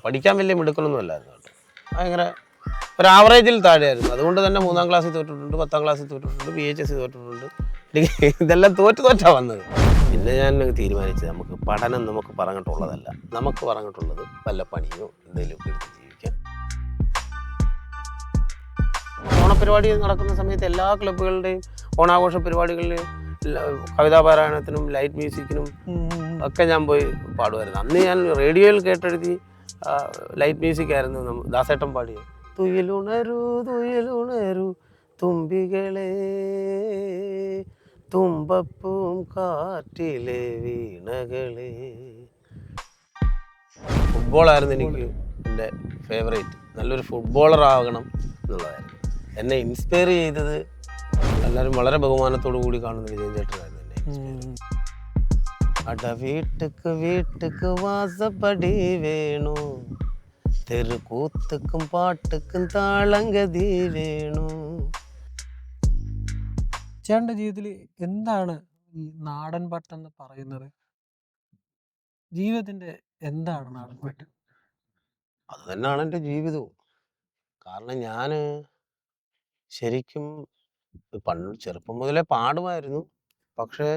പഠിക്കാൻ വലിയ മിടുക്കലൊന്നും അല്ലായിരുന്നു കേട്ടോ. ഭയങ്കര ഒരു ആവറേജിൽ താഴെയായിരുന്നു. അതുകൊണ്ട് തന്നെ 3ാം ക്ലാസ്സിൽ തോറ്റിട്ടുണ്ട്, 10ാം ക്ലാസ്സിൽ തോറ്റിട്ടുണ്ട്, PHS തോറ്റിട്ടുണ്ട്. ഇതെല്ലാം തോറ്റാ വന്നത്. പിന്നെ ഞാൻ തീരുമാനിച്ചത് പഠനം നമുക്ക് പറഞ്ഞിട്ടുള്ളതല്ല, നമുക്ക് പറഞ്ഞിട്ടുള്ളത് വല്ല പണിയോ എന്തെങ്കിലുമൊക്കെ എടുത്ത് ജീവിക്കാൻ. ഓണപരിപാടി നടക്കുന്ന സമയത്ത് എല്ലാ ക്ലബ്ബുകളുടെയും ഓണാഘോഷ പരിപാടികളിൽ കവിതാപാരായണത്തിനും ലൈറ്റ് മ്യൂസിക്കിനും ഒക്കെ ഞാൻ പോയി പാടുമായിരുന്നു. അന്ന് ഞാൻ റേഡിയോയിൽ കേട്ടെഴുതി ലൈറ്റ് മ്യൂസിക് ആയിരുന്നു ദാസേട്ടൻ പാടിയത്. തുയിലുണരൂ തുയിലുണരൂ തുമ്പികളെ, തുമ്പപ്പൂം കാറ്റിലെ വീണകളെ. ഫുട്ബോളായിരുന്നു എനിക്ക് എൻ്റെ ഫേവറേറ്റ്. നല്ലൊരു ഫുട്ബോളർ ആകണം എന്നുള്ളതായിരുന്നു. എന്നെ ഇൻസ്പയർ ചെയ്തത് എല്ലാവരും വളരെ ബഹുമാനത്തോടു കൂടി കാണുന്ന വിജയൻ ചേട്ടനായിരുന്നു എന്നെ ഇൻസ്പയർ. അട വീട്ടുക്ക് വാസപ്പടി വേണു, തെരുക്കൂത്തുക്കും പാട്ടുക്കും താളങ്കതി വേണു. ചേട്ടൻ്റെ ജീവിതത്തിൽ എന്താണ് ഈ നാടൻ പാട്ടെന്ന് പറയുന്നത്? ജീവിതത്തിന്റെ എന്താണ് നാടൻ പാട്ട്? അത് തന്നെയാണ് എൻ്റെ ജീവിതവും. കാരണം ഞാൻ ശരിക്കും പണ്ട് ചെറുപ്പം മുതലേ പാടുമായിരുന്നു. പക്ഷേ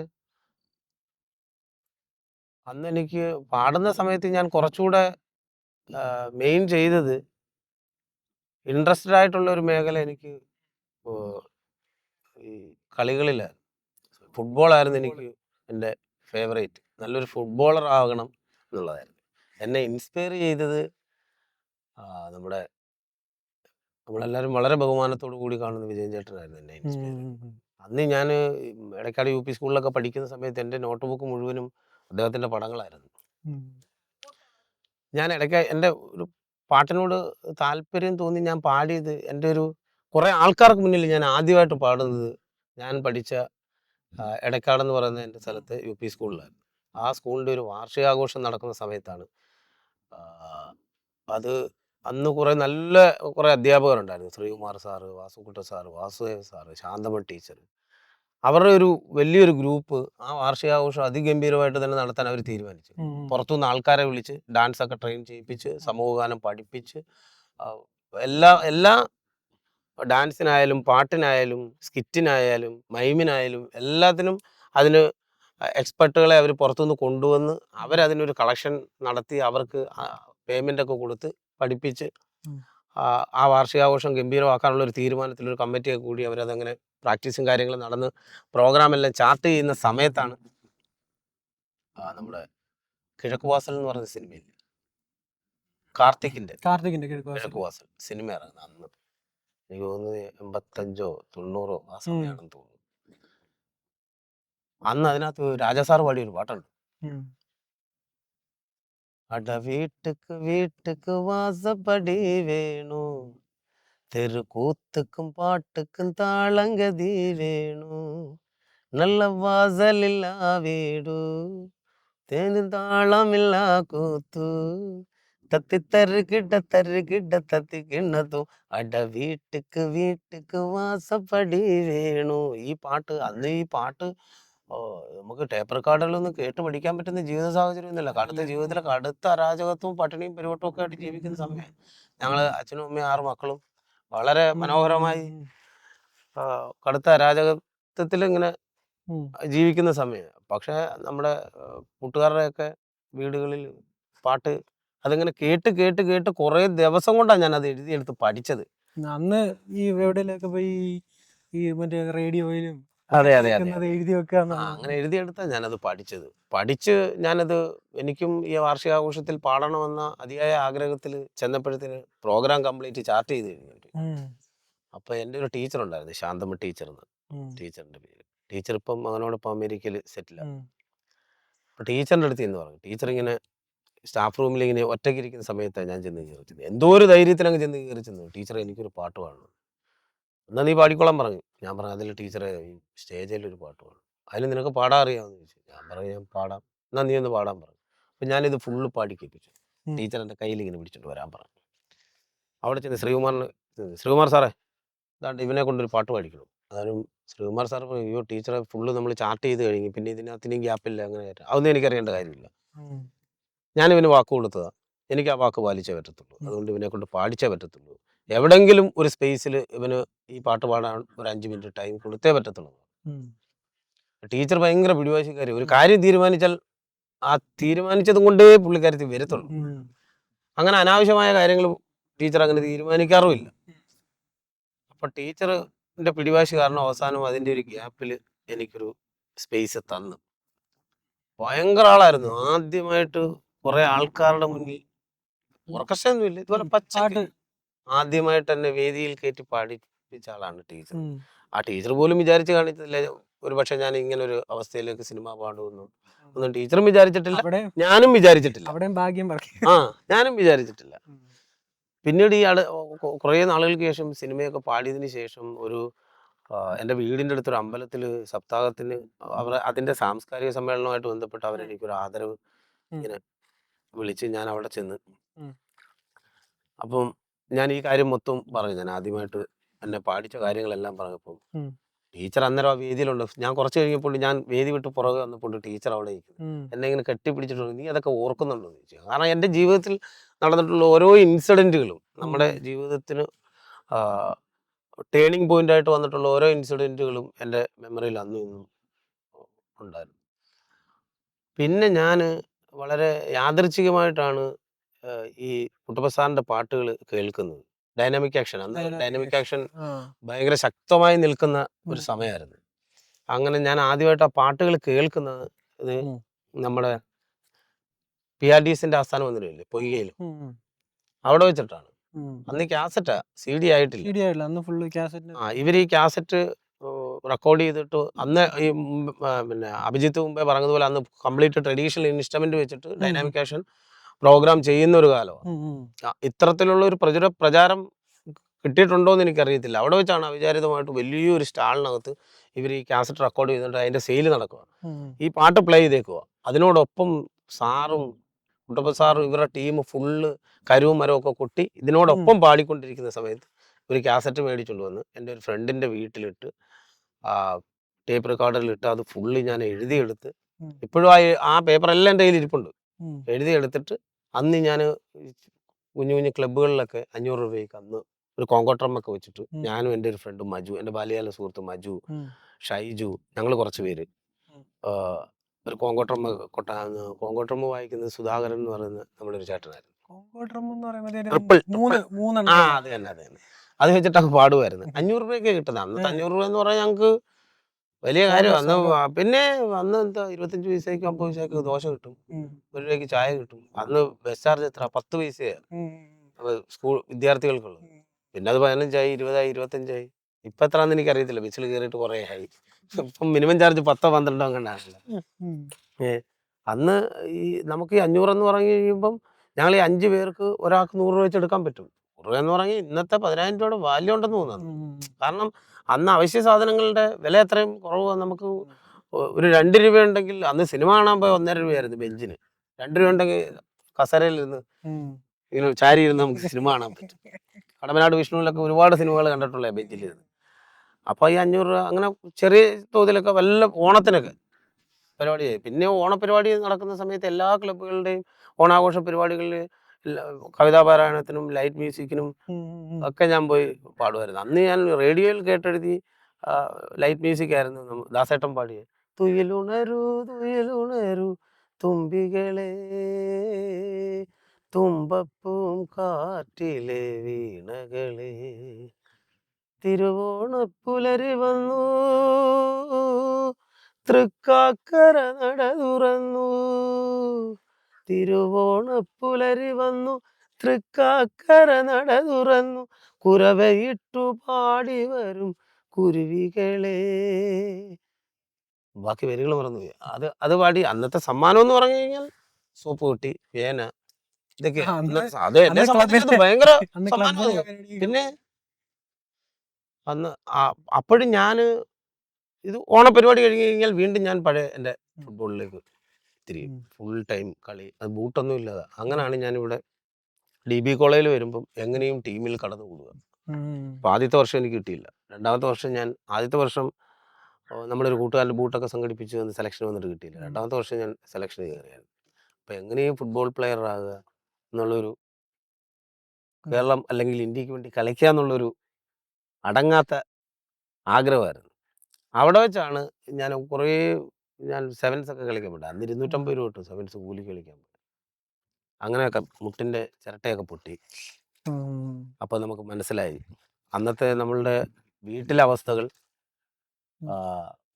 അന്ന് എനിക്ക് പാടുന്ന സമയത്ത് ഞാൻ കുറച്ചുകൂടെ മെയിൻ ചെയ്തത് ഇൻട്രസ്റ്റഡ് ആയിട്ടുള്ള ഒരു മേഖല എനിക്ക് ഈ കളികളിലായിരുന്നു. ഫുട്ബോളായിരുന്നു എനിക്ക് എൻ്റെ ഫേവറേറ്റ്. നല്ലൊരു ഫുട്ബോളർ ആകണം എന്നുള്ളതായിരുന്നു. എന്നെ ഇൻസ്പയർ ചെയ്തത് നമ്മുടെ നമ്മളെല്ലാവരും വളരെ ബഹുമാനത്തോടു കൂടി കാണുന്ന വിജയൻ ചേട്ടനായിരുന്നു എന്നെ ഇൻസ്പയർ ചെയ്തത്. അന്ന് ഞാൻ ഇടയ്ക്കാട് UP സ്കൂളിലൊക്കെ പഠിക്കുന്ന സമയത്ത് എൻ്റെ നോട്ട് ബുക്ക് മുഴുവനും അദ്ദേഹത്തിൻ്റെ പടങ്ങളായിരുന്നു. ഞാൻ ഇടയ്ക്ക് എൻ്റെ ഒരു പാട്ടിനോട് താല്പര്യം തോന്നി ഞാൻ പാടിയത് എൻ്റെ കുറേ ആൾക്കാർക്ക് മുന്നിൽ ഞാൻ ആദ്യമായിട്ട് പാടുന്നത് ഞാൻ പഠിച്ച എടക്കാടെന്ന് പറയുന്ന എൻ്റെ സ്ഥലത്ത് UP സ്കൂളിലായിരുന്നു. ആ സ്കൂളിൻ്റെ ഒരു വാർഷികാഘോഷം നടക്കുന്ന സമയത്താണ്. അത് അന്ന് കുറേ അധ്യാപകരുണ്ടായിരുന്നു. ശ്രീകുമാർ സാറ്, വാസുക്കുട്ട സാറ്, വാസുദേവ സാറ്, ശാന്തമ്മ ടീച്ചർ. അവരുടെ ഒരു വലിയൊരു ഗ്രൂപ്പ് ആ വാർഷികാഘോഷം അതിഗംഭീരമായിട്ട് തന്നെ നടത്താൻ അവർ തീരുമാനിച്ചു. പുറത്തുനിന്ന് ആൾക്കാരെ വിളിച്ച് ഡാൻസൊക്കെ ട്രെയിൻ ചെയ്യിപ്പിച്ച് സമൂഹഗാനം പഠിപ്പിച്ച് എല്ലാ ഡാൻസിനായാലും പാട്ടിനായാലും സ്കിറ്റിനായാലും മൈമിനായാലും എല്ലാത്തിനും അതിന് എക്സ്പെർട്ടുകളെ അവർ പുറത്തുനിന്ന് കൊണ്ടുവന്ന് അവരതിനൊരു കളക്ഷൻ നടത്തി അവർക്ക് പേയ്മെൻ്റൊക്കെ കൊടുത്ത് പഠിപ്പിച്ച് ആ വാർഷികാഘോഷം ഗംഭീരമാക്കാനുള്ള ഒരു തീരുമാനത്തിൽ ഒരു കമ്മിറ്റിയൊക്കെ കൂടി അവരതങ്ങനെ പ്രാക്ടീസും കാര്യങ്ങളും നടന്ന് പ്രോഗ്രാമെല്ലാം ചാർട്ട് ചെയ്യുന്ന സമയത്താണ് നമ്മുടെ കിഴക്കുവാസൽ എന്ന് പറയുന്ന സിനിമയിൽ കാർത്തിക്കിൻ്റെ കിഴക്കുവാസൽ സിനിമ ഇറങ്ങുന്നത് അന്ന് എനിക്ക് തോന്നുന്നത് 85 90 ആ സമയമാണെന്ന് തോന്നുന്നു. അന്ന് അതിനകത്ത് രാജാസാർ പാടിയൊരു പാട്ടുണ്ട്. അട വീട്ടുക്ക് വാസപ്പടി വേണു, തെരുക്കൂത്തുക്കും പാട്ടുക്കും താളങ്കതി വേണു, നല്ല വാസലില്ല വീടു, തേന് താളമില്ല കൂത്തു, തത്തിത്തരുകിട തത്തിക്കിണ്ണതു, അട വീട്ടുക്ക് വാസപ്പടി വേണു. അന്ന് ഈ പാട്ട് നമുക്ക് ടേപ്പ് റെക്കോർഡുകളൊന്നും കേട്ട് പഠിക്കാൻ പറ്റുന്ന ജീവിത സാഹചര്യം ഒന്നുമില്ല. ജീവിതത്തിലെ കടുത്ത അരാജകത്വവും പട്ടിണിയും പെരുവട്ടവും ഒക്കെ ആയിട്ട് ജീവിക്കുന്ന സമയം. ഞങ്ങൾ അച്ഛനും അമ്മയും 6 മക്കളും വളരെ മനോഹരമായി കടുത്ത അരാജകത്വത്തിൽ ഇങ്ങനെ ജീവിക്കുന്ന സമയം. പക്ഷേ നമ്മുടെ കൂട്ടുകാരുടെയൊക്കെ വീടുകളിൽ പാട്ട് അതിങ്ങനെ കേട്ട് കുറേ ദിവസം കൊണ്ടാണ് ഞാൻ അത് എഴുതിയെടുത്ത് പഠിച്ചത്. അന്ന് ഈ എവിടെയൊക്കെ പോയി ഈ മറ്റേ റേഡിയോയിലും അതെ എഴുതി വെക്കുക അങ്ങനെ എഴുതിയെടുത്താണ് ഞാനത് പഠിച്ച് ഞാനത് എനിക്കും ഈ വാർഷികാഘോഷത്തിൽ പാടണമെന്ന അതിയായ ആഗ്രഹത്തിൽ ചെന്നപ്പോഴത്തേന് പ്രോഗ്രാം കംപ്ലീറ്റ് ചാർട്ട് ചെയ്ത് കഴിഞ്ഞു. അപ്പോൾ എൻ്റെ ഒരു ടീച്ചർ ഉണ്ടായിരുന്നു, ശാന്തമ്മ ടീച്ചർ എന്ന്, ടീച്ചറിൻ്റെ പേര്. ടീച്ചർ ഇപ്പം മകനോടൊപ്പം അമേരിക്കയിൽ സെറ്റിലാണ്. അപ്പോൾ ടീച്ചറിൻ്റെ അടുത്ത് എന്ന് പറഞ്ഞു, ടീച്ചർ ഇങ്ങനെ സ്റ്റാഫ് റൂമിൽ ഇങ്ങനെ ഒറ്റയ്ക്ക് ഇരിക്കുന്ന സമയത്താണ് ഞാൻ ചെന്ന് കയറി ചെന്നത്. എന്തോ ഒരു ധൈര്യത്തിൽ അങ്ങ് ചെന്ന് കയറി ചെന്നു, ടീച്ചറെ എനിക്കൊരു പാട്ട് പാടണം. എന്നാൽ നീ പാടിക്കോളാൻ പറഞ്ഞു. ഞാൻ പറഞ്ഞു അതിൽ ടീച്ചറെ ഈ സ്റ്റേജിൽ ഒരു പാട്ട് പാടും, അതിൽ നിനക്ക് പാടാൻ അറിയാമെന്ന് ചോദിച്ചു. ഞാൻ പറഞ്ഞു ഞാൻ പാടാം, എന്നാൽ നീ ഒന്ന് പാടാൻ പറഞ്ഞു. അപ്പം ഞാനിത് ഫുള്ള് പാടി കേൾപ്പിച്ചു. ടീച്ചർ എൻ്റെ കയ്യിൽ ഇങ്ങനെ പിടിച്ചിട്ട് വരാൻ പറഞ്ഞു. അവിടെ ചെന്ന് ശ്രീകുമാർ സാറേ ഇതാണ്ട് ഇവനെ കൊണ്ടൊരു പാട്ട് പാടിക്കണം. അതാരും ശ്രീകുമാർ സാർ പറഞ്ഞു, അയ്യോ ടീച്ചറെ ഫുള്ള് നമ്മൾ ചാർട്ട് ചെയ്ത് കഴിഞ്ഞു, പിന്നെ ഇതിനകത്ത് ഇനി ഗ്യാപ്പില്ല, അങ്ങനെ അതൊന്നും എനിക്കറിയേണ്ട കാര്യമില്ല. ഞാനിവന് വാക്ക് കൊടുത്തതാണ്. എനിക്ക് ആ വാക്ക് പാലിച്ചേ പറ്റത്തുള്ളൂ. ഉം. അതുകൊണ്ട് ഇവനെ കൊണ്ട് പാടിച്ചേ പറ്റത്തുള്ളൂ. എവിടെങ്കിലും ഒരു സ്പേസിൽ ഇവന് ഈ പാട്ട് പാടാൻ ഒരു 5 മിനിറ്റ് ടൈം കൊടുത്തേ പറ്റത്തുള്ളൂ. ഉം. ടീച്ചർ ഭയങ്കര പിടിവാശിക്കാരി. ഒരു ഉം. കാര്യം തീരുമാനിച്ചാൽ ആ തീരുമാനിച്ചതും കൊണ്ടേ പുള്ളിക്കാരത്തി വരത്തുള്ളൂ. ഉം. അങ്ങനെ അനാവശ്യമായ കാര്യങ്ങൾ ടീച്ചർ അങ്ങനെ തീരുമാനിക്കാറുമില്ല. അപ്പൊ ടീച്ചറിന്റെ പിടിവാശി കാരണം അവസാനം അതിന്റെ ഒരു ഗ്യാപ്പിൽ എനിക്കൊരു സ്പേസ് തന്നു. ഭയങ്കര ആളായിരുന്നു. ആദ്യമായിട്ട് കുറെ ആൾക്കാരുടെ മുന്നിൽ ഓർക്കസ്ട്ര ഒന്നുമില്ല, ഇതുപോലെ പച്ചക്ക് പാട്ട്. ആദ്യമായിട്ട് എന്നെ വേദിയിൽ കയറ്റി പാടിപ്പിച്ച ആളാണ് ടീച്ചർ. ഉം. ആ ടീച്ചർ പോലും വിചാരിച്ച് കാണിച്ചില്ല ഒരു പക്ഷെ ഞാൻ ഇങ്ങനെ ഒരു അവസ്ഥയിലേക്ക് സിനിമ പാടുമെന്നും ഒന്നും ടീച്ചറും വിചാരിച്ചിട്ടില്ല, അവിടെ ഞാനും വിചാരിച്ചിട്ടില്ല. അവിടെയും ഭാഗ്യം പറയും. ആ, ഞാനും വിചാരിച്ചിട്ടില്ല. പിന്നീട് ഈ കുറേ നാളുകൾക്ക് ശേഷം സിനിമയൊക്കെ പാടിയതിന് ശേഷം എൻ്റെ വീടിൻ്റെ അടുത്തൊരു അമ്പലത്തിൽ സപ്താഹത്തിന് അതിൻ്റെ സാംസ്കാരിക സമ്മേളനവുമായിട്ട് ബന്ധപ്പെട്ട് അവരെനിക്കൊരു ആദരവ് ഇങ്ങനെ വിളിച്ച് ഞാൻ അവിടെ ചെന്ന്. അപ്പം ഞാൻ ഈ കാര്യം മൊത്തം പറഞ്ഞു. ഞാൻ ആദ്യമായിട്ട് എന്നെ പാടിച്ച കാര്യങ്ങളെല്ലാം പറഞ്ഞപ്പം ടീച്ചർ അന്നേരം ആ വേദിയിലുണ്ട്. ഞാൻ കുറച്ച് കഴിഞ്ഞപ്പോൾ ഞാൻ വേദി വിട്ട് പുറകെ വന്നപ്പോൾ ടീച്ചർ അവിടെ ഇരിക്കുന്നു. എന്നെ ഇങ്ങനെ കെട്ടിപ്പിടിച്ചിട്ടുണ്ട്. നീ അതൊക്കെ ഓർക്കുന്നുണ്ടോ എന്ന് ചോദിച്ചു. കാരണം എൻ്റെ ജീവിതത്തിൽ നടന്നിട്ടുള്ള ഓരോ ഇൻസിഡൻറ്റുകളും നമ്മുടെ ജീവിതത്തിന് ടേണിംഗ് പോയിന്റ് ആയിട്ട് വന്നിട്ടുള്ള ഓരോ ഇൻസിഡൻറ്റുകളും എൻ്റെ മെമ്മറിയിൽ അന്നും ഇന്നും ഉണ്ടായിരുന്നു. പിന്നെ ഞാൻ വളരെ യാദൃച്ഛികമായിട്ടാണ് ഈ കുട്ടപ്പ സാറിൻ്റെ പാട്ടുകൾ കേൾക്കുന്നത്. ഡൈനാമിക് ആക്ഷൻ, അന്ന് ഡൈനാമിക് ആക്ഷൻ ഭയങ്കര ശക്തമായി നിൽക്കുന്ന ഒരു സമയമായിരുന്നു. അങ്ങനെ ഞാൻ ആദ്യമായിട്ട് ആ പാട്ടുകൾ കേൾക്കുന്നത് ഇത് നമ്മുടെ PRDSന്റെ ആസ്ഥാനം മന്ദിരമില്ലേ പൊയ്കയിൽ, അവിടെ വെച്ചിട്ടാണ്. അന്ന് കാസറ്റാ, CD ആയിട്ടില്ല. അന്ന് ഫുള്ള് കാസറ്റ്. ഇവർ ഈ കാസറ്റ് റെക്കോർഡ് ചെയ്തിട്ട് അന്ന് ഈ പിന്നെ അഭിജിത്ത് മുമ്പേ പറഞ്ഞതുപോലെ അന്ന് കംപ്ലീറ്റ് ട്രഡീഷണൽ ഇൻസ്ട്രുമെന്റ് വെച്ചിട്ട് ഡൈനാമിക് ആക്ഷൻ പ്രോഗ്രാം ചെയ്യുന്ന ഒരു കാലമാണ്. ഇത്തരത്തിലുള്ള ഒരു പ്രചാരം കിട്ടിയിട്ടുണ്ടോ എന്ന് എനിക്കറിയത്തില്ല. അവിടെ വെച്ചാണ് അവിചാരിതമായിട്ട് വലിയൊരു സ്റ്റാളിനകത്ത് ഇവർ ഈ കാസറ്റ് റെക്കോർഡ് ചെയ്തിട്ട് അതിൻ്റെ സെയിൽ നടക്കുക. ഈ പാട്ട് പ്ലേ ചെയ്തേക്കുക. അതിനോടൊപ്പം സാറും കുട്ടപ്പ സാറും ഇവരുടെ ടീം ഫുള്ള് കരുവും മരവും ഒക്കെ കൊട്ടി ഇതിനോടൊപ്പം പാടിക്കൊണ്ടിരിക്കുന്ന സമയത്ത് ഒരു കാസറ്റ് മേടിച്ചുകൊണ്ട് വന്ന് എൻ്റെ ഒരു ഫ്രണ്ടിൻ്റെ വീട്ടിലിട്ട് ടേപ്പ് റെക്കോർഡറിലിട്ട് അത് ഫുള്ള് ഞാൻ എഴുതിയെടുത്ത് ഇപ്പോഴും ആ പേപ്പറെല്ലാം എൻ്റെ കയ്യിൽ ഇരിപ്പുണ്ട്. എഴുതിയെടുത്തിട്ട് അന്ന് ഞാൻ കുഞ്ഞു കുഞ്ഞു ക്ലബ്ബുകളിലൊക്കെ 500 രൂപയ്ക്ക് അന്ന് ഒരു കോങ്കോട്രമ്മൊക്കെ വെച്ചിട്ട് ഞാനും എൻ്റെ ഒരു ഫ്രണ്ടും മജു, എൻ്റെ ബാല്യകാല സുഹൃത്ത് മജു, ഷൈജു, ഞങ്ങൾ കുറച്ച് പേര് ഒരു കോങ്കോട്രമ്മ വായിക്കുന്നത് സുധാകരൻ എന്ന് പറയുന്ന നമ്മുടെ ഒരു ചേട്ടനായിരുന്നു. ട്രിപ്പിൾ അത് തന്നെ. അത് വെച്ചിട്ടൊക്കെ പാടുമായിരുന്നു. 500 രൂപയൊക്കെ കിട്ടുന്നത്. അന്നത്തെ 500 രൂപ എന്ന് പറഞ്ഞാൽ ഞങ്ങൾക്ക് വലിയ കാര്യം. അന്ന് പിന്നെ അന്ന് എന്താ 25 പൈസയ്ക്ക് 50 പൈസയ്ക്ക് ദോശ കിട്ടും, 1 രൂപയ്ക്ക് ചായ കിട്ടും. അന്ന് ബസ് ചാർജ് എത്ര 10 പൈസയാണ് സ്കൂൾ വിദ്യാർത്ഥികൾക്കുള്ളത്. പിന്നെ അത് 15ആയി, 20ആയി, 25ആയി. ഇപ്പം എത്രയാണെന്ന് എനിക്കറിയത്തില്ല, ബസ്സിൽ കയറിയിട്ട് കുറേ ആയി. ഇപ്പം മിനിമം ചാർജ് 10 12 അങ്ങനെയാണല്ലോ. അന്ന് ഈ നമുക്ക് ഈ 500 എന്ന് പറഞ്ഞു കഴിയുമ്പം ഞങ്ങൾ ഈ 5 പേർക്ക് ഒരാൾക്ക് 100 രൂപ വെച്ച് എടുക്കാൻ പറ്റും. 100 രൂപ എന്ന് പറഞ്ഞാൽ ഇന്നത്തെ 10,000 രൂപയുടെ വാല്യൂ ഉണ്ടെന്ന് തോന്നുന്നു. കാരണം അന്ന് അവശ്യ സാധനങ്ങളുടെ വില അത്രയും കുറവ്. നമുക്ക് ഒരു 2 രൂപ ഉണ്ടെങ്കിൽ അന്ന് സിനിമ കാണാൻ പോയി 1.5 രൂപയായിരുന്നു ബെഞ്ചിന്. 2 രൂപ ഉണ്ടെങ്കിൽ കസേരയിൽ ഇരുന്ന് ഇങ്ങനെ ചാരി ഇരുന്ന് നമുക്ക് സിനിമ കാണാൻ പറ്റും. കടമനാട് വിഷ്ണുവിലൊക്കെ ഒരുപാട് സിനിമകൾ കണ്ടിട്ടുള്ള ബെഞ്ചിലിരുന്ന്. അപ്പോൾ ഈ 500 രൂപ അങ്ങനെ ചെറിയ തോതിലൊക്കെ വല്ല ഓണത്തിനൊക്കെ പരിപാടി ചെയ്യും. പിന്നെ ഓണപരിപാടി നടക്കുന്ന സമയത്ത് എല്ലാ ക്ലബ്ബുകളുടെയും ഓണാഘോഷ പരിപാടികളിൽ കവിതാപാരായണത്തിനും ലൈറ്റ് മ്യൂസിക്കിനും ഒക്കെ ഞാൻ പോയി പാടുമായിരുന്നു. അന്ന് ഞാൻ റേഡിയോയിൽ കേട്ടെഴുതി ലൈറ്റ് മ്യൂസിക് ആയിരുന്നു ദാസേട്ടൻ പാടിയത്. തുയിലുണരൂ തുയിലുണരൂ തുമ്പികളെ, തുമ്പപ്പൂം കാറ്റിലെ വീണകളെ, തിരുവോണപ്പുലരി വന്നു തൃക്കാക്കര നട തുറന്നു, തിരുവോണപ്പുലരി വന്നു തൃക്കാക്കര നട തുറന്നു, കുരവയിട്ടു പാടി വരും കുരുവികളെ. ബാക്കി വരികൾ മറന്നുപോയി. അത് പാടി. അന്നത്തെ സമ്മാനം എന്ന് പറഞ്ഞു കഴിഞ്ഞാൽ സോപ്പ് കിട്ടി, പേന, ഇതൊക്കെ അത് എന്നെ സംബന്ധിച്ചത് ഭയങ്കര സമ്മാനമാണ്. പിന്നെ അന്ന് അപ്പോഴും ഞാൻ ഇത് ഓണപരിപാടി കഴിഞ്ഞ് കഴിഞ്ഞാൽ വീണ്ടും ഞാൻ പഴയ എൻ്റെ ഫുട്ബോളിലേക്ക് തിരിയും. ഫുൾ ടൈം കളി, അത് ബൂട്ടൊന്നും ഇല്ലാതെ. അങ്ങനെയാണ് ഞാനിവിടെ DB കോളേജിൽ വരുമ്പം എങ്ങനെയും ടീമിൽ കടന്നു കൂടുക. അപ്പോൾ ആദ്യത്തെ വർഷം എനിക്ക് കിട്ടിയില്ല. രണ്ടാമത്തെ വർഷം ആദ്യത്തെ വർഷം നമ്മുടെ ഒരു കൂട്ടുകാരൻ്റെ ബൂട്ടൊക്കെ സംഘടിപ്പിച്ച് വന്ന് സെലക്ഷൻ വന്നിട്ട് കിട്ടിയില്ല. രണ്ടാമത്തെ വർഷം ഞാൻ സെലക്ഷൻ കയറിയായിരുന്നു. അപ്പോൾ എങ്ങനെയും ഫുട്ബോൾ പ്ലെയർ ആകുക, എന്നുള്ളൊരു ഉം. കേരളം അല്ലെങ്കിൽ ഇന്ത്യക്ക് വേണ്ടി കളിക്കുക എന്നുള്ളൊരു അടങ്ങാത്ത ആഗ്രഹമായിരുന്നു. അവിടെ വെച്ചാണ് ഞാൻ സെവൻസ് ഒക്കെ കളിക്കാൻ പോയി. അന്ന് 250 രൂപ കിട്ടും സെവൻസ് കൂലിക്ക് കളിക്കാൻ പോയി. അങ്ങനെയൊക്കെ മുട്ടിൻ്റെ ചിരട്ടയൊക്കെ പൊട്ടി. ഉം. അപ്പോൾ നമുക്ക് മനസ്സിലായി അന്നത്തെ നമ്മളുടെ വീട്ടിലെ അവസ്ഥകൾ. ആ,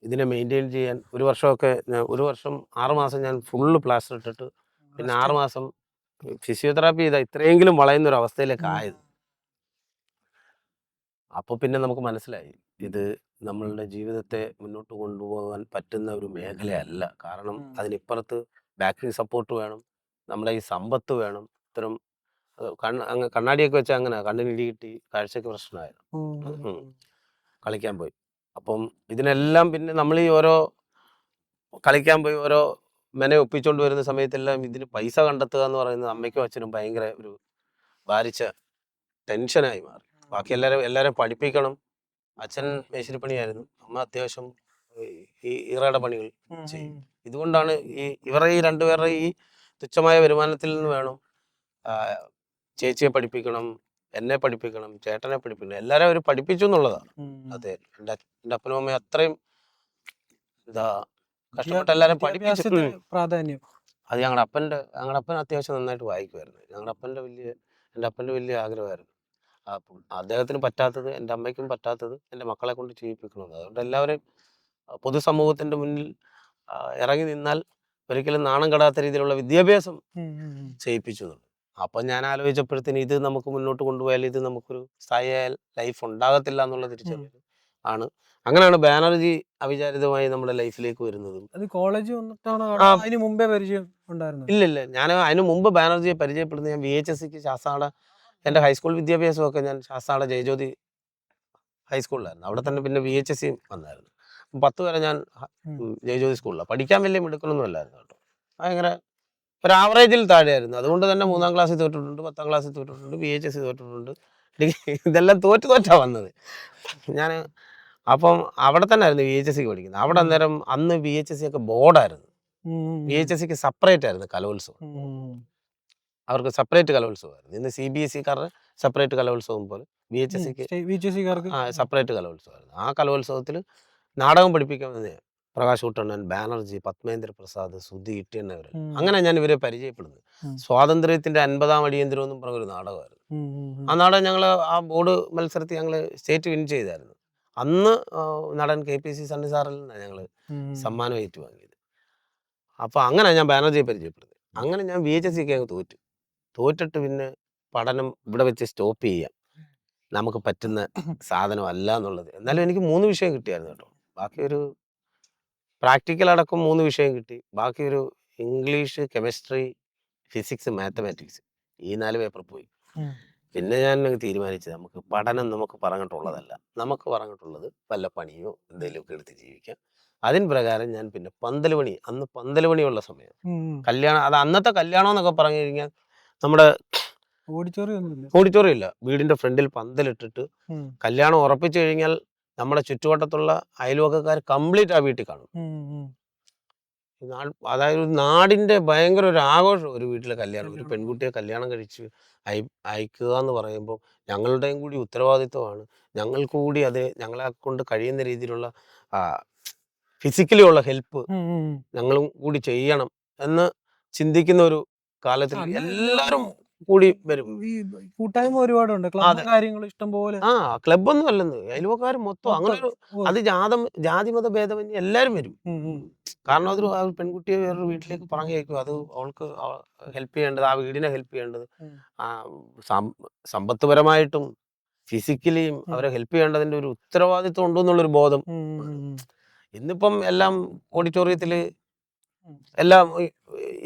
ഇതിനെ മെയിൻറ്റെയിൻ ചെയ്യാൻ ഒരു വർഷമൊക്കെ ഒരു വർഷം 6 മാസം ഞാൻ ഫുള്ള് പ്ലാസ്റ്റർ ഇട്ടിട്ട് പിന്നെ 6 മാസം ഫിസിയോതെറാപ്പി ചെയ്താൽ ഇത്രയെങ്കിലും വളയുന്ന ഒരു അവസ്ഥയിലേക്ക് ആയത്. അപ്പോൾ പിന്നെ നമുക്ക് മനസ്സിലായി ഇത് നമ്മളുടെ ജീവിതത്തെ മുന്നോട്ട് കൊണ്ടുപോകാൻ പറ്റുന്ന ഒരു മേഖലയല്ല. കാരണം അതിനിപ്പുറത്ത് ബാക്കിംഗ് സപ്പോർട്ട് വേണം, നമ്മുടെ ഈ സമ്പത്ത് വേണം. ഇത്തരം അങ്ങ് കണ്ണാടിയൊക്കെ വെച്ചാൽ അങ്ങനെ കണ്ണിന് ഇടി കിട്ടി കാഴ്ചയ്ക്ക് പ്രശ്നമായിരുന്നു. കളിക്കാൻ പോയി. അപ്പം ഇതിനെല്ലാം പിന്നെ നമ്മൾ ഈ കളിക്കാൻ പോയി ഓരോ മെനെ ഒപ്പിച്ചുകൊണ്ട് വരുന്ന സമയത്തെല്ലാം ഇതിന് പൈസ കണ്ടെത്തുക എന്ന് പറയുന്നത് അമ്മയ്ക്കും അച്ഛനും ഭയങ്കര ഒരു ഭാരിച്ച ടെൻഷനായി മാറി. ബാക്കി എല്ലാവരും പഠിപ്പിക്കണം. അച്ഛൻ മേശിരിപ്പണിയായിരുന്നു, അമ്മ അത്യാവശ്യം ഈ ഇറയുടെ പണികൾ ചെയ്യും. ഇതുകൊണ്ടാണ് ഇവരുടെ ഈ രണ്ടുപേരുടെ ഈ തുച്ഛമായ വരുമാനത്തിൽ നിന്ന് വേണം ചേച്ചിയെ പഠിപ്പിക്കണം, എന്നെ പഠിപ്പിക്കണം, ചേട്ടനെ പഠിപ്പിക്കണം, എല്ലാവരും അവർ പഠിപ്പിച്ചു എന്നുള്ളതാണ്. അതെ, എൻ്റെ അപ്പനും അമ്മയും അത്രയും കഷ്ടപ്പെട്ട് എല്ലാവരും പഠിപ്പിച്ചു. പ്രാധാന്യം അത് ഞങ്ങളുടെ അപ്പൻ അത്യാവശ്യം നന്നായിട്ട് വായിക്കുമായിരുന്നു. എൻ്റെ അപ്പൻ്റെ വലിയ ആഗ്രഹമായിരുന്നു. അദ്ദേഹത്തിന് പറ്റാത്തത് എൻ്റെ അമ്മയ്ക്കും പറ്റാത്തത് എൻ്റെ മക്കളെ കൊണ്ട് ചെയ്യിപ്പിക്കണമെന്ന്. അതുകൊണ്ട് എല്ലാവരെയും പൊതുസമൂഹത്തിൻ്റെ മുന്നിൽ ഇറങ്ങി നിന്നാൽ ഒരിക്കലും നാണം കെടാത്ത രീതിയിലുള്ള വിദ്യാഭ്യാസം ചെയ്യിപ്പിച്ചു. അപ്പം ഞാൻ ആലോചിച്ചപ്പോഴത്തേന് ഇത് നമുക്ക് മുന്നോട്ട് കൊണ്ടുപോയാൽ ഇത് നമുക്കൊരു സ്ഥായിയായ ലൈഫ് ഉണ്ടാകത്തില്ല എന്നുള്ള തിരിച്ചറിവ് ആണ്. അങ്ങനെയാണ് ബാനർജി അവിചാരിതമായി നമ്മുടെ ലൈഫിലേക്ക് വരുന്നതും. അത് കോളേജ് വന്നിട്ടാണോ അതിന് മുമ്പേ പരിചയം ഉണ്ടായിരുന്നു? ഇല്ല, ഞാൻ അതിന് മുമ്പ് ബാനർജിയെ പരിചയപ്പെടുന്നത് ഞാൻ VHSക്ക് ശാസ്താട, എൻ്റെ ഹൈസ്കൂൾ വിദ്യാഭ്യാസമൊക്കെ ഞാൻ ശാസ്താട ജയജ്യോതി ഹൈസ്കൂളിലായിരുന്നു. അവിടെ തന്നെ പിന്നെ VHS വന്നായിരുന്നു. 10 വരെ ഞാൻ ജയജ്യോതി സ്കൂളിലാണ്. പഠിക്കാൻ വലിയ മിടുക്കനൊന്നും അല്ലായിരുന്നു കേട്ടോ. ഭയങ്കര ഒരു ആവറേജിൽ താഴെയായിരുന്നു. അതുകൊണ്ട് തന്നെ 3ാം ക്ലാസ്സിൽ തോറ്റിട്ടുണ്ട്, 10ാം ക്ലാസ്സിൽ തോറ്റിട്ടുണ്ട്, VHS തോറ്റിട്ടുണ്ട്. ഇതെല്ലാം തോറ്റാ വന്നത് ഞാൻ. അപ്പം അവിടെ തന്നെ ആയിരുന്നു VHSക്ക് പഠിക്കുന്നത്. അവിടെ അന്ന് VHS ഒക്കെ ബോർഡായിരുന്നു. VHSക്ക് സെപ്പറേറ്റ് ആയിരുന്നു കലോത്സവം. അവർക്ക് സെപ്പറേറ്റ് കലോത്സവമായിരുന്നു. ഇന്ന് CBSEക്കാരുടെ സെപ്പറേറ്റ് കലോത്സവം പോലെ VHSക്ക് സെപ്പറേറ്റ് കലോത്സവമായിരുന്നു. ആ കലോത്സവത്തിൽ നാടകം പഠിപ്പിക്കാൻ വന്നേ പ്രകാശ് കുട്ടണ്ണൻ, ബാനർജി, പത്മേന്ദ്ര പ്രസാദ്, സുധി ഇട്ടിയന്നവർ. അങ്ങനെ ഞാൻ ഇവരെ പരിചയപ്പെടുന്നത്. സ്വാതന്ത്ര്യത്തിൻ്റെ 50ാം അടിയന്തരം എന്നും പറഞ്ഞൊരു നാടകമായിരുന്നു. ആ നാടകം ഞങ്ങൾ ആ ബോർഡ് മത്സരത്തിൽ ഞങ്ങൾ സ്റ്റേറ്റ് വിൻ ചെയ്തായിരുന്നു. അന്ന് നടൻ KPC സണ്ണി സാറിൽ നിന്നാണ് ഞങ്ങൾ സമ്മാനം ഏറ്റുവാങ്ങിയത്. അപ്പോൾ അങ്ങനെ ഞാൻ ബാനർജിയെ പരിചയപ്പെടുന്നത്. അങ്ങനെ ഞാൻ VHSക്ക് അങ്ങ് തോറ്റിട്ട് പിന്നെ പഠനം ഇവിടെ വെച്ച് സ്റ്റോപ്പ് ചെയ്യാം, നമുക്ക് പറ്റുന്ന സാധനമല്ല എന്നുള്ളത്. എന്നാലും എനിക്ക് 3 വിഷയം കിട്ടിയായിരുന്നു കേട്ടോ. ബാക്കി ഒരു പ്രാക്ടിക്കൽ അടക്കം 3 വിഷയം കിട്ടി. ബാക്കി ഒരു ഇംഗ്ലീഷ്, കെമിസ്ട്രി, ഫിസിക്സ്, മാത്തമാറ്റിക്സ് ഈ 4 പേപ്പർ പോയി. പിന്നെ ഞാൻ തീരുമാനിച്ചത് നമുക്ക് പറഞ്ഞിട്ടുള്ളതല്ല, നമുക്ക് പറഞ്ഞിട്ടുള്ളത് വല്ല പണിയോ എന്തെങ്കിലുമൊക്കെ എടുത്ത് ജീവിക്കാം. അതിന് പ്രകാരം ഞാൻ പിന്നെ അന്ന് പന്തൽ പണിയുള്ള സമയം, കല്യാണം, അത് അന്നത്തെ കല്യാണം എന്നൊക്കെ പറഞ്ഞു കഴിഞ്ഞാൽ നമ്മുടെ ഓഡിറ്റോറിയം ഇല്ല, വീടിന്റെ ഫ്രണ്ടിൽ പന്തലിട്ടിട്ട് കല്യാണം ഉറപ്പിച്ചു കഴിഞ്ഞാൽ നമ്മുടെ ചുറ്റുവട്ടത്തുള്ള അയൽവക്കക്കാർ കംപ്ലീറ്റ് ആ വീട്ടിൽ കാണും. അതായത് നാടിന്റെ ഭയങ്കര ഒരു ആഘോഷം ഒരു വീട്ടിലെ കല്യാണം. ഒരു പെൺകുട്ടിയെ കല്യാണം കഴിച്ച് അയക്കുക എന്ന് പറയുമ്പോൾ ഞങ്ങളുടെയും കൂടി ഉത്തരവാദിത്വമാണ്. ഞങ്ങൾക്ക് കൂടി അത് ഞങ്ങളെ കൊണ്ട് കഴിയുന്ന രീതിയിലുള്ള ഫിസിക്കലി ഉള്ള ഹെൽപ്പ് ഞങ്ങളും കൂടി ചെയ്യണം എന്ന് ചിന്തിക്കുന്ന ഒരു കാലത്തിൽ എല്ലാവരും കൂടി വരും. കൂട്ടായ്മ ഒരുപാടുണ്ട്, കാര്യങ്ങൾ ഇഷ്ടം പോലെ. ക്ലബ്ബൊന്നും അല്ലെന്ന്, അയൽവക്കാർ മൊത്തം അങ്ങനെ അത് ജാതിമത ഭേദമന്യേ എല്ലാവരും വരും. കാരണം അതൊരു പെൺകുട്ടിയെ വേറൊരു വീട്ടിലേക്ക് പറഞ്ഞയക്കും. അത് അവൾക്ക് ഹെൽപ്പ് ചെയ്യേണ്ടത്, ആ വീടിനെ ഹെൽപ്പ് ചെയ്യേണ്ടത്, സമ്പത്തുപരമായിട്ടും ഫിസിക്കലിയും അവരെ ഹെൽപ്പ് ചെയ്യേണ്ടതിന്റെ ഒരു ഉത്തരവാദിത്വം ഉണ്ടെന്നുള്ളൊരു ബോധം. ഇന്നിപ്പം എല്ലാം ഓഡിറ്റോറിയത്തിൽ എല്ലാം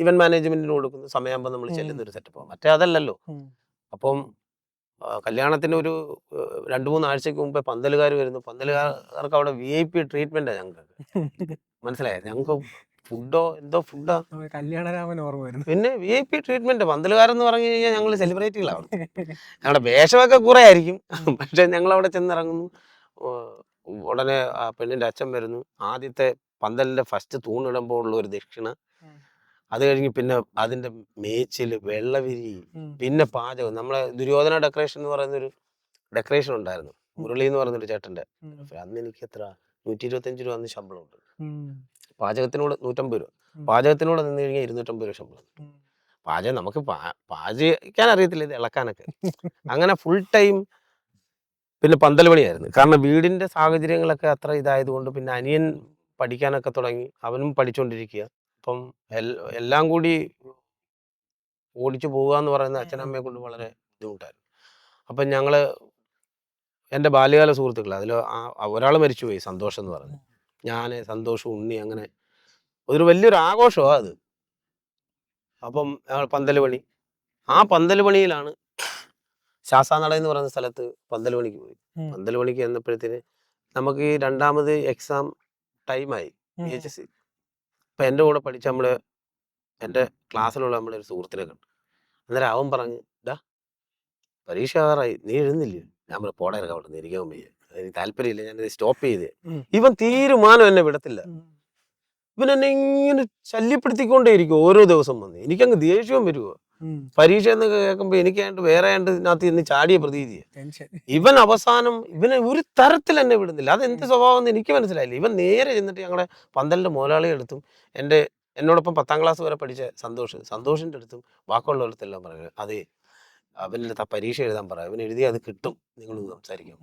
ഇവന്റ് മാനേജ്മെന്റിന് കൊടുക്കുന്നു, സമയമാകുമ്പോൾ നമ്മൾ ചെല്ലുന്ന ഒരു സെറ്റപ്പ്. മറ്റേ അതല്ലല്ലോ. അപ്പം കല്യാണത്തിന് ഒരു 2-3 ആഴ്ചക്ക് മുമ്പേ പന്തലുകാർ വരുന്നു. പന്തലുകാർക്ക് അവിടെ VIP ട്രീറ്റ്മെന്റാണ് ഞങ്ങൾക്ക്. മനസ്സിലായോ? ഞങ്ങൾക്ക് ഫുഡാ കല്യാണരാമൻ ഓർമ്മ വരുന്നു. പിന്നെ VIP ട്രീറ്റ്മെന്റ്. പന്തലുകാരെന്ന് പറഞ്ഞു കഴിഞ്ഞാൽ ഞങ്ങൾ സെലിബ്രിറ്റികളാണ്. ഞങ്ങളുടെ വേഷമൊക്കെ കുറെ ആയിരിക്കും, പക്ഷെ ഞങ്ങൾ അവിടെ ചെന്നിറങ്ങുന്നു. ഉടനെ ആ പെണ്ണിന്റെ അച്ഛൻ വരുന്നു. ആദ്യത്തെ പന്തലിന്റെ ഫസ്റ്റ് തൂണിടുമ്പോൾ ഉള്ള ഒരു ദക്ഷിണ, അത് കഴിഞ്ഞ് പിന്നെ അതിന്റെ മേച്ചില്, വെള്ളവിരി, പിന്നെ പാചകം. നമ്മളെ ദുര്യോധന ഡെക്കറേഷൻ എന്ന് പറയുന്നൊരു ഡെക്കറേഷൻ ഉണ്ടായിരുന്നു. മുരളി എന്ന് പറയുന്നൊരു ചേട്ടന്റെ. അന്ന് എനിക്ക് എത്ര 125 രൂപ അന്ന് ശമ്പളമുണ്ട്. പാചകത്തിനൂടെ 150 രൂപ. പാചകത്തിനൂടെ നിന്ന് കഴിഞ്ഞാൽ 250 രൂപ ശമ്പളം. പാചകം നമുക്ക് പാചകിക്കാൻ അറിയത്തില്ല, ഇത് ഇളക്കാനൊക്കെ. അങ്ങനെ ഫുൾ ടൈം. പിന്നെ പന്തൽ പണിയായിരുന്നു. കാരണം വീടിന്റെ സാഹചര്യങ്ങളൊക്കെ അത്ര ഇതായതുകൊണ്ട് പിന്നെ അനിയൻ പഠിക്കാനൊക്കെ തുടങ്ങി. അവനും പഠിച്ചുകൊണ്ടിരിക്കുക. അപ്പം എല്ലാം കൂടി ഓടിച്ചു പോകുക എന്ന് പറയുന്നത് അച്ഛനമ്മയെ കൊണ്ട് വളരെ ബുദ്ധിമുട്ടായിരുന്നു. അപ്പം ഞങ്ങള് എൻ്റെ ബാല്യകാല സുഹൃത്തുക്കൾ അതിൽ ഒരാൾ മരിച്ചുപോയി, സന്തോഷം എന്ന് പറഞ്ഞു. ഞാൻ, സന്തോഷം, ഉണ്ണി, അങ്ങനെ ഒരു വലിയൊരു ആഘോഷമാണ് അത്. അപ്പം പന്തൽ പണി, ആ പന്തൽ പണിയിലാണ് ശാസ്താനട എന്ന് പറയുന്ന സ്ഥലത്ത് പന്തൽ പണിക്ക് പോയി. പന്തൽ പണിക്ക് ചെന്നപ്പോഴത്തേന് നമുക്ക് ഈ രണ്ടാമത് എക്സാം ടൈമായി, VHSC. അപ്പം എൻ്റെ കൂടെ പഠിച്ച എൻ്റെ ക്ലാസ്സിലുള്ള നമ്മുടെ ഒരു സുഹൃത്തിനെ കണ്ടു. അന്നേരം അവൻ പറഞ്ഞു, ഡാ പരീക്ഷ ആകാറായി, നീ എഴുന്നില്ലേ? ഞാൻ പറഞ്ഞു, പോടാ ഇറക്കാം, അവിടെ നിന്ന് ഇരിക്കാൻ വയ്യ, എനിക്ക് താല്പര്യമില്ല, ഞാനിത് സ്റ്റോപ്പ് ചെയ്തേ. ഇവൻ തീരുമാനം എന്നെ വിടത്തില്ല. ഇവൻ എന്നെ ഇങ്ങനെ ശല്യപ്പെടുത്തിക്കൊണ്ടേയിരിക്കും ഓരോ ദിവസം വന്ന്. എനിക്കങ്ങ് ദേഷ്യവും വരുമോ. പരീക്ഷ എന്ന് കേൾക്കുമ്പോൾ എനിക്കാണ്ട് വേറെ ഇതിനകത്ത് ഇന്ന് ചാടിയ പ്രതീതിയാണ്. ഇവൻ അവസാനം ഇവനെ ഒരു തരത്തിൽ എന്നെ വിടുന്നില്ല. അതെന്ത് സ്വഭാവം എന്ന് എനിക്ക് മനസ്സിലായില്ല. ഇവൻ നേരെ ചെന്നിട്ട് ഞങ്ങളുടെ പന്തലിന്റെ മുതലാളിയുടെ അടുത്തും എന്നോടൊപ്പം 10ാം ക്ലാസ് വരെ പഠിച്ച സന്തോഷിന്റെ അടുത്തും ബാക്കിയുള്ളവരടുത്തെല്ലാം പറയുക, അതെ അവൻ്റെ അടുത്ത് ആ പരീക്ഷ എഴുതാൻ പറയാം, അവൻ എഴുതി അത് കിട്ടും, നിങ്ങൾ സംസാരിക്കാം.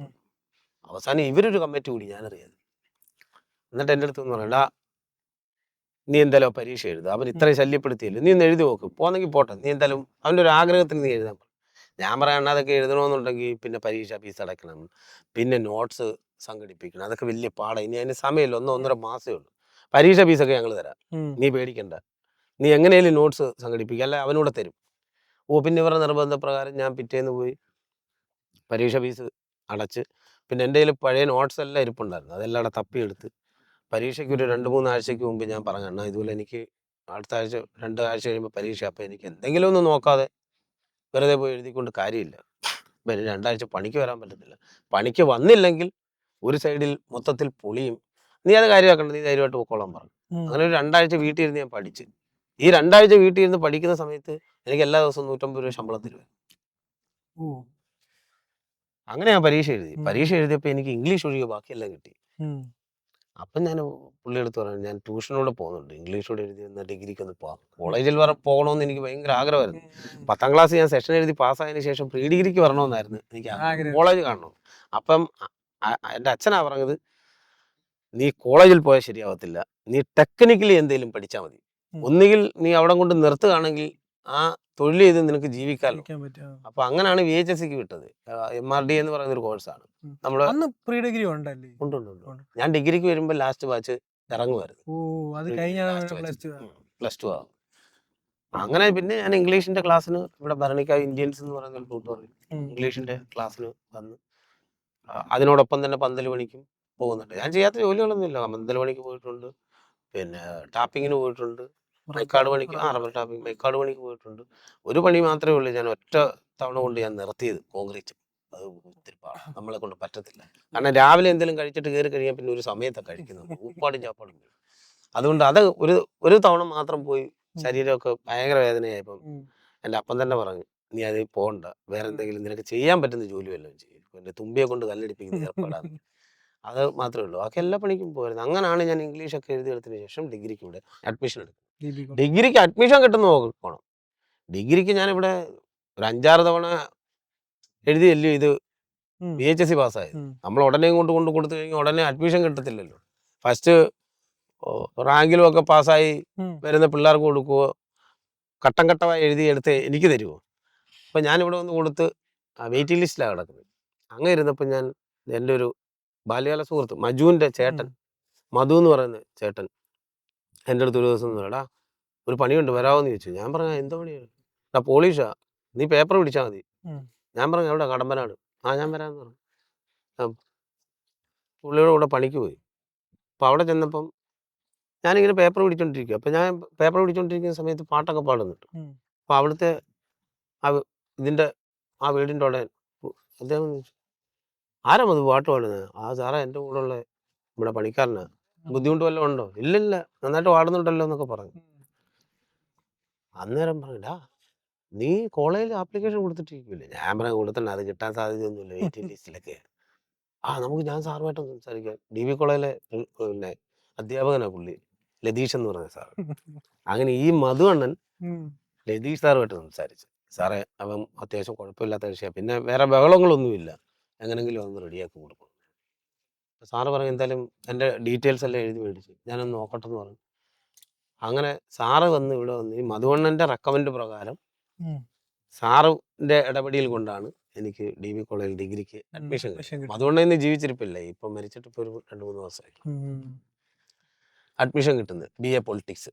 അവസാനം ഇവരൊരു കമ്മിറ്റി കൂടി, ഞാനറിയാതെ. എന്നിട്ട് എൻ്റെ അടുത്ത് പറയണ്ട, നീ എന്തായാലും പരീക്ഷ എഴുതുക, അവൻ ഇത്രയും ശല്യപ്പെടുത്തിയല്ലോ, നീ ഒന്ന് എഴുതി നോക്ക്, പോന്നെങ്കിൽ പോട്ടെ, നീ എന്തായാലും അവൻ്റെ ഒരു ആഗ്രഹത്തിന് നീ എഴുതാൻ. ഞാൻ പറയണ അതൊക്കെ എഴുതണമെന്നുണ്ടെങ്കിൽ പിന്നെ പരീക്ഷ ഫീസ് അടയ്ക്കണം, പിന്നെ നോട്ട്സ് സംഘടിപ്പിക്കണം, അതൊക്കെ വലിയ പാടാണ്. ഇനി അതിന് സമയമില്ല, 1-1.5 മാസമേ ഉള്ളൂ. പരീക്ഷ ഫീസൊക്കെ ഞങ്ങൾ തരാം, നീ പേടിക്കണ്ട, നീ എങ്ങനെയാലും നോട്ട്സ് സംഘടിപ്പിക്കുക, അല്ല അവനൂടെ തരും. പിന്നെ ഇവരുടെ നിർബന്ധപ്രകാരം ഞാൻ പിറ്റേന്ന് പോയി പരീക്ഷ ഫീസ് അടച്ച്. പിന്നെ എൻ്റെ കയ്യിൽ പഴയ നോട്ട്സ് എല്ലാം ഇരിപ്പുണ്ടായിരുന്നു, അതെല്ലാം അവിടെ തപ്പിയെടുത്ത് പരീക്ഷയ്ക്ക് ഒരു 2-3 ആഴ്ചയ്ക്ക് മുമ്പ് ഞാൻ പറഞ്ഞു, എന്നാൽ ഇതുപോലെ എനിക്ക് അടുത്ത ആഴ്ച 2 ആഴ്ച കഴിയുമ്പോൾ പരീക്ഷ, അപ്പോൾ എനിക്ക് എന്തെങ്കിലും ഒന്നും നോക്കാതെ വെറുതെ പോയി എഴുതിക്കൊണ്ട് കാര്യമില്ല. അപ്പം എനിക്ക് 2 ആഴ്ച പണിക്ക് വരാൻ പറ്റത്തില്ല. പണിക്ക് വന്നില്ലെങ്കിൽ ഒരു സൈഡിൽ മൊത്തത്തിൽ പൊളിയും, നീ അത് കാര്യമാക്കണ്ട, നീ ധൈര്യമായിട്ട് പോയിക്കോളാൻ പറഞ്ഞു. അങ്ങനെ ഒരു 2 ആഴ്ച വീട്ടിൽ ഇരുന്ന് ഞാൻ പഠിച്ച്. ഈ 2 ആഴ്ച വീട്ടിൽ ഇരുന്ന് പഠിക്കുന്ന സമയത്ത് എനിക്ക് എല്ലാ ദിവസവും 150 രൂപ ശമ്പളം തരുമായിരുന്നു. അങ്ങനെ ഞാൻ പരീക്ഷ എഴുതി. പരീക്ഷ എഴുതിയപ്പോൾ എനിക്ക് ഇംഗ്ലീഷ് ഒഴികെ ബാക്കിയെല്ലാം കിട്ടി. അപ്പം ഞാൻ പുള്ളിയെടുത്ത് പറഞ്ഞു, ഞാൻ ട്യൂഷനോടെ പോകുന്നുണ്ട്, ഇംഗ്ലീഷോടെ എഴുതി എന്നാൽ ഡിഗ്രിക്ക് ഒന്ന് പോകാം. കോളേജിൽ വരെ പോകണമെന്ന് എനിക്ക് ഭയങ്കര ആഗ്രഹമായിരുന്നു. 10ാം ക്ലാസ് ഞാൻ സെഷൻ എഴുതി പാസ്സായതിനു ശേഷം പ്രീ ഡിഗ്രിക്ക് വരണമെന്നായിരുന്നു എനിക്ക്, കോളേജ് കാണണം. അപ്പം എൻ്റെ അച്ഛനാ പറഞ്ഞത്, നീ കോളേജിൽ പോയാൽ ശരിയാവത്തില്ല, നീ ടെക്നിക്കലി എന്തെങ്കിലും പഠിച്ചാൽ മതി. ഒന്നുകിൽ നീ അവിടെ കൊണ്ട് നിർത്തുകയാണെങ്കിൽ ആ തൊഴിൽ ചെയ്ത് നിനക്ക് ജീവിക്കാമല്ലോ. അപ്പൊ അങ്ങനെയാണ് VHSCക്ക് വിട്ടത്. MRD എന്ന് പറയുന്ന ഒരു കോഴ്സാണ്. നമ്മള് പ്രീ ഡിഗ്രി ഉണ്ടല്ലേ? ഉണ്ട്. ഞാൻ ഡിഗ്രിക്ക് വരുമ്പോൾ ലാസ്റ്റ് ബാച്ച് ഇറങ്ങുമായിരുന്നു. പ്ലസ് 2 ആവും. അങ്ങനെ പിന്നെ ഞാൻ ഇംഗ്ലീഷിന്റെ ക്ലാസ്സിന് ഇവിടെ ഭരണിക്കാവ് ഇന്ത്യൻസ് എന്ന് പറയുന്ന ട്യൂട്ടോറിയൽ ഇംഗ്ലീഷിന്റെ ക്ലാസ്സിന് വന്ന് അതിനോടൊപ്പം തന്നെ പന്തൽ പണിക്കും പോകുന്നുണ്ട്. ഞാൻ ചെയ്യാത്ത ജോലികളൊന്നുമില്ല. പന്തൽ പണിക്ക് പോയിട്ടുണ്ട്, പിന്നെ ടാപ്പിങ്ങിന് പോയിട്ടുണ്ട്, മൈക്കാട് പണിക്ക്, റബ്ബർ ടാപ്പിംഗ്, മൈക്കാട് പണിക്ക് പോയിട്ടുണ്ട്. ഒരു പണി മാത്രമേ ഉള്ളൂ ഞാൻ ഒറ്റ തവണ കൊണ്ട് ഞാൻ നിർത്തിയത്, കോൺക്രീറ്റ്. അത് ഒത്തിരി പാടാണ്, നമ്മളെ കൊണ്ട് പറ്റത്തില്ല. കാരണം രാവിലെ എന്തെങ്കിലും കഴിച്ചിട്ട് കയറി കഴിയാൻ പിന്നെ ഒരു സമയത്താണ് കഴിക്കുന്നത്, ഉപ്പാടും ചാപ്പാടും. അതുകൊണ്ട് അത് ഒരു തവണ മാത്രം പോയി ശരീരമൊക്കെ ഭയങ്കര വേദനയായപ്പം എൻ്റെ അപ്പം തന്നെ പറഞ്ഞു, നീ അതിൽ പോകണ്ട, വേറെ എന്തെങ്കിലും നിനക്ക് ചെയ്യാൻ പറ്റുന്ന ജോലി വല്ലതും ചെയ്യും, എൻ്റെ തുമ്പിയെ കൊണ്ട് കല്ലടിപ്പിക്കുന്ന ഏർപ്പാടാണ്. അത് മാത്രമേ ഉള്ളൂ, ബാക്കി എല്ലാ പണിക്കും പോയിരുന്നു. അങ്ങനെയാണ് ഞാൻ ഇംഗ്ലീഷൊക്കെ എഴുതിയെടുത്തതിന് ശേഷം ഡിഗ്രിക്ക് ഇവിടെ അഡ്മിഷൻ എടുക്കും. ഡിഗ്രിക്ക് അഡ്മിഷൻ കിട്ടുന്ന നോക്കണം. ഡിഗ്രിക്ക് ഞാനിവിടെ ഒരു 5-6 തവണ എഴുതിയല്ലോ ഇത് VHSC പാസ്സായത്. നമ്മൾ ഉടനെ കൊണ്ട് കൊടുത്തു കഴിഞ്ഞാൽ ഉടനെ അഡ്മിഷൻ കിട്ടത്തില്ലല്ലോ. ഫസ്റ്റ് റാങ്കിലും ഒക്കെ പാസ്സായി വരുന്ന പിള്ളേർക്ക് കൊടുക്കുവോ, ഘട്ടം ഘട്ടമായി എഴുതിയെടുത്ത് എനിക്ക് തരുമോ? അപ്പം ഞാനിവിടെ വന്ന് കൊടുത്ത് വെയിറ്റിംഗ് ലിസ്റ്റിലാണ് കിടക്കുന്നത്. അങ്ങനെ ഇരുന്നപ്പോൾ ഞാൻ എൻ്റെ ഒരു ബാല്യകാല സുഹൃത്ത് മജുവിൻ്റെ ചേട്ടൻ, മധു എന്ന് പറയുന്ന ചേട്ടൻ എൻ്റെ അടുത്ത് ഒരു ദിവസം പറയടാ ഒരു പണിയുണ്ട് വരാമെന്ന് ചോദിച്ചു. ഞാൻ പറഞ്ഞു, എന്താ പണിയാണ്? പോളീഷാ, നീ പേപ്പർ പിടിച്ചാൽ മതി. ഞാൻ പറഞ്ഞു, എവിടെ? കടമ്പനാട്. ഞാൻ വരാമെന്ന് പറഞ്ഞു. പുള്ളിയുടെ കൂടെ പണിക്ക് പോയി. അപ്പോൾ അവിടെ ചെന്നപ്പം ഞാനിങ്ങനെ പേപ്പർ പിടിച്ചോണ്ടിരിക്കുക. അപ്പം ഞാൻ പേപ്പർ പിടിച്ചോണ്ടിരിക്കുന്ന സമയത്ത് പാട്ടൊക്കെ പാടുന്നുണ്ട്. അപ്പോൾ അവിടുത്തെ ഇതിൻ്റെ ആ വീടിൻ്റെ അവിടെ അദ്ദേഹം ചോദിച്ചു, ആരാ മതി പാട്ട് പാടുന്നത്? സാറേ എൻ്റെ കൂടെ ഉള്ള നമ്മുടെ പണിക്കാരനാണ്, ബുദ്ധിമുട്ട് വല്ലതും ഉണ്ടോ? ഇല്ലില്ല, നന്നായിട്ട് പാടുന്നുണ്ടല്ലോ എന്നൊക്കെ പറഞ്ഞു. അന്നേരം പറഞ്ഞാ നീ കോളേജിൽ ആപ്ലിക്കേഷൻ കൊടുത്തിട്ടിരിക്കില്ലേ? ഞാൻ പറയാൻ കൊടുത്തിട്ടുണ്ട്, അത് കിട്ടാൻ സാധ്യതയൊന്നുമില്ല, വെയിറ്റിംഗ് ലിസ്റ്റിലൊക്കെ. നമുക്ക് ഞാൻ സാറുമായിട്ട് സംസാരിക്കാം. DV കോളേജിലെ പിന്നെ അധ്യാപകനാണ് പുള്ളി, ലതീഷ് എന്ന് പറഞ്ഞ സാറ്. അങ്ങനെ ഈ മധു അണ്ണൻ ലതീഷ് സാറുമായിട്ട് സംസാരിച്ചു. സാറേ അവൻ അത്യാവശ്യം കുഴപ്പമില്ലാത്ത വിഷയമാണ്, പിന്നെ വേറെ ബഹളങ്ങളൊന്നുമില്ല, എങ്ങനെങ്കിലും ഒന്ന് റെഡിയാക്കി കൊടുക്കും. സാറ് പറഞ്ഞു എന്തായാലും എൻ്റെ ഡീറ്റെയിൽസ് എല്ലാം എഴുതി മേടിച്ചു, ഞാനൊന്ന് നോക്കട്ടെ എന്ന് പറഞ്ഞു. അങ്ങനെ സാറ് വന്ന് ഇവിടെ വന്ന് ഈ മധുവണ്ണൻ്റെ റെക്കമെൻഡ് പ്രകാരം സാറിൻ്റെ ഇടപെടൽ കൊണ്ടാണ് എനിക്ക് DV കോളേജിൽ ഡിഗ്രിക്ക് അഡ്മിഷൻ കിട്ടിയത്. മധുവണ്ണൻ ഇന്ന് ജീവിച്ചിരിപ്പില്ല, ഇപ്പം മരിച്ചിട്ട് ഇപ്പോൾ ഒരു 2-3 മാസമായി. അഡ്മിഷൻ കിട്ടുന്നത് BA പൊളിറ്റിക്സ്.